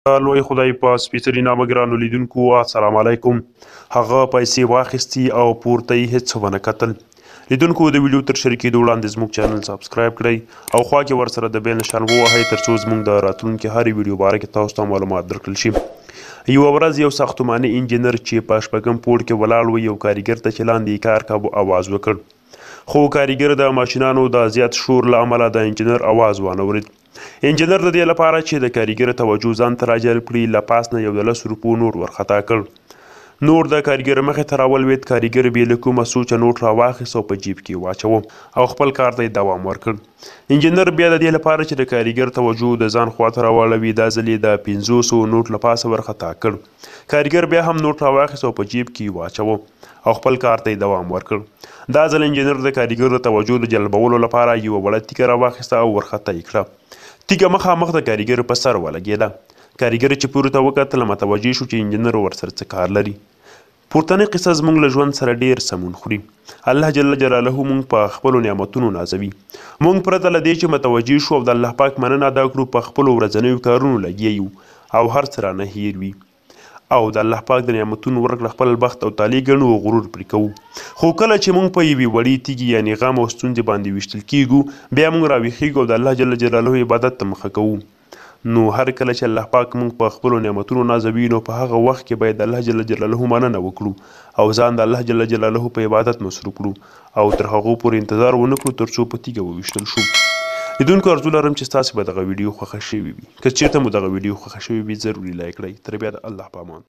لوی خدای په سپېڅلي نامه ګرانو لیدونکو السلام علیکم. هغه پیسې واخیستې او پورته یې هېڅ ونه کتل. لیدونکو د ویډیو تر شریک کېدو وړاندې زموږ چینل سبسکرایب کړئ او خوا کې ورسره د بیل نشان ووهئ تر څو زموږ د راتلونکي هرې ویډیو باره کې تاسو ته معلومات درکړل شي. یوه ورځ یو ساختماني انجینر چې په شپږم پوړ کې ولاړ و یو کاریګر ته چې لاندې یې کار کاوه اواز وکړ، خو کاریګر د ماشینانو د زیات شور له امله د انجینر اواز وانه ورید. انجینر د دې لپاره چې د کاریګر توجه ځان ته راجلب کړي له پاس نه یو د 10 روپو نوټ ورخطا کړ. نور د کاریګر مخې ته راولوېد. کاریګر بې له کومه سوچه نوټ راواخیست او په جیب کې واچوه او خپل کار ته یې دوام ورکړ. انجینر بیا د دې لپاره چې د کاریګر توجه د ځان خواته راواړوي دا ځل یې د 500 نوټ له پاسه ورخطا کړ. کاریګر بیا هم نوټ راواخیست او په جیب کې واچوه او خپل کار ته یې دوام ورکړ. دا ځل انجینر د کاریګر د توجه د جلبولو لپاره یوه وړه تیږه راواخیسته او ورخطا یې کړه. تیږه مخامخ د کاریګر په سر ولګېده. کاریګر چې پورته وکتل متوجه شو چې انجینر ورسره څه کار لري. پورتنۍ قصه زموږ له ژوند سره ډېر سمون خوري. الله جل جلاله موږ په خپلو نعمتونو نازوي. موږ پرته له دې چې متوجه شو او د الله پاک مننه ادا کړو په خپلو ورځنیو کارونو لګیا یو او هر څه رانه هیر وي او د الله پاک د نعمتونو ورکړه خپل بخت او تالي ګڼو او غرور پرې کوو. خو کله چې موږ په یوې وړې تیږې یعنې غم او ستونزې باندې ویشتل کیږو بیا موږ راویښیږو او د الله جل جلاله عبادت ته مخه کوو. نو هر کله چې الله پاک موږ په خپلو نعمتونو نازوي نو په هغه وخت کې باید الله جل جلاله مننه وکړو او ځان د الله جل جلاله په عبادت مصروف کړو او تر هغو پورې انتظار ونه کړو تر څو په تیږه وویشتل شو. لیدونکو ارزو لرم چې ستاسې به دغه ویډیو خوښه شوې وي. که چېرته مو دغه ویډیو خوښه شوې وي ضروري لایک کړئ. تر بیا د الله په امان.